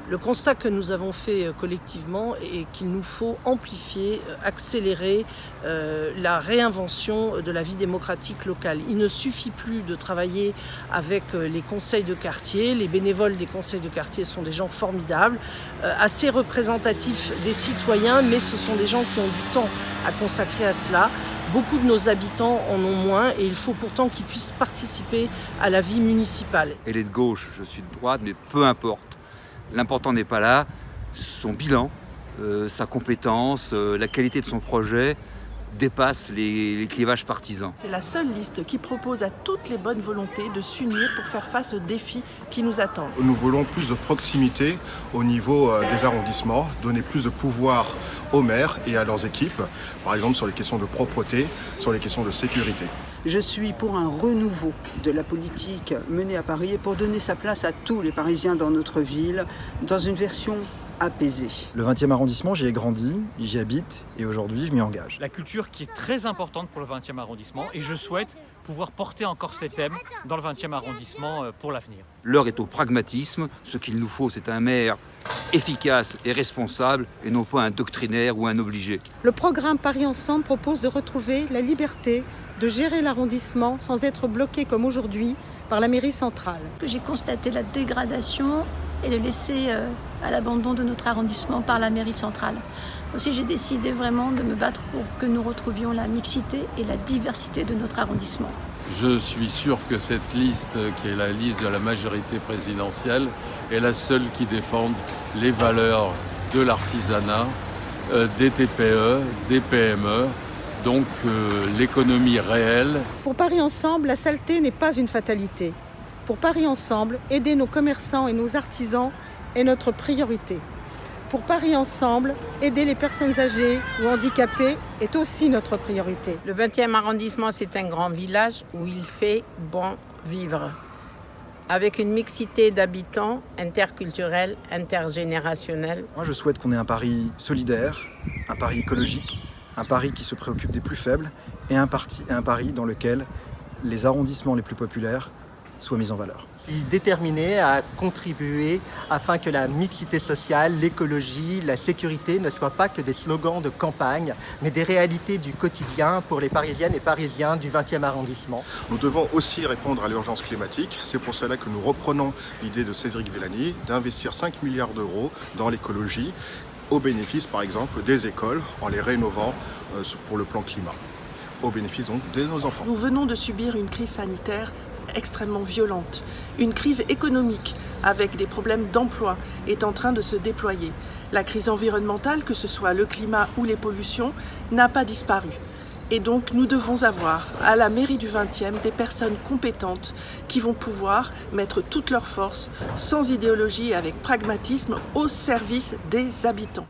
Le constat que nous avons fait collectivement est qu'il nous faut amplifier, accélérer la réinvention de la vie démocratique locale. Il ne suffit plus de travailler avec les conseils de quartier. Les bénévoles des conseils de quartier sont des gens formidables, assez représentatifs des citoyens, mais ce sont des gens qui ont du temps à consacrer à cela. Beaucoup de nos habitants en ont moins et il faut pourtant qu'ils puissent participer à la vie municipale. Elle est de gauche, je suis de droite, mais peu importe. L'important n'est pas là, son bilan, sa compétence, la qualité de son projet dépasse les clivages partisans. C'est la seule liste qui propose à toutes les bonnes volontés de s'unir pour faire face aux défis qui nous attendent. Nous voulons plus de proximité au niveau des arrondissements, donner plus de pouvoir aux maires et à leurs équipes, par exemple sur les questions de propreté, sur les questions de sécurité. Je suis pour un renouveau de la politique menée à Paris et pour donner sa place à tous les Parisiens dans notre ville, dans une version apaisée. Le 20e arrondissement, j'y ai grandi, j'y habite et aujourd'hui je m'y engage. La culture qui est très importante pour le 20e arrondissement et je souhaite pouvoir porter encore ces thèmes dans le 20e arrondissement pour l'avenir. L'heure est au pragmatisme, ce qu'il nous faut c'est un maire efficace et responsable et non pas un doctrinaire ou un obligé. Le programme Paris Ensemble propose de retrouver la liberté de gérer l'arrondissement sans être bloqué comme aujourd'hui par la mairie centrale. J'ai constaté la dégradation et le laisser à l'abandon de notre arrondissement par la mairie centrale. Aussi, j'ai décidé vraiment de me battre pour que nous retrouvions la mixité et la diversité de notre arrondissement. Je suis sûr que cette liste, qui est la liste de la majorité présidentielle, est la seule qui défende les valeurs de l'artisanat, des TPE, des PME, donc l'économie réelle. Pour Paris Ensemble, la saleté n'est pas une fatalité. Pour Paris Ensemble, aider nos commerçants et nos artisans est notre priorité. Pour Paris Ensemble, aider les personnes âgées ou handicapées est aussi notre priorité. Le 20e arrondissement, c'est un grand village où il fait bon vivre, avec une mixité d'habitants interculturels, intergénérationnels. Moi, je souhaite qu'on ait un Paris solidaire, un Paris écologique, un Paris qui se préoccupe des plus faibles et un Paris dans lequel les arrondissements les plus populaires soient mis en valeur. Je suis déterminé à contribuer afin que la mixité sociale, l'écologie, la sécurité ne soient pas que des slogans de campagne, mais des réalités du quotidien pour les Parisiennes et Parisiens du 20e arrondissement. Nous devons aussi répondre à l'urgence climatique. C'est pour cela que nous reprenons l'idée de Cédric Villani d'investir 5 milliards d'euros dans l'écologie, au bénéfice par exemple des écoles, en les rénovant pour le plan climat, au bénéfice donc de nos enfants. Nous venons de subir une crise sanitaire extrêmement violente. Une crise économique avec des problèmes d'emploi est en train de se déployer. La crise environnementale, que ce soit le climat ou les pollutions, n'a pas disparu. Et donc nous devons avoir à la mairie du 20e des personnes compétentes qui vont pouvoir mettre toutes leurs forces, sans idéologie et avec pragmatisme, au service des habitants.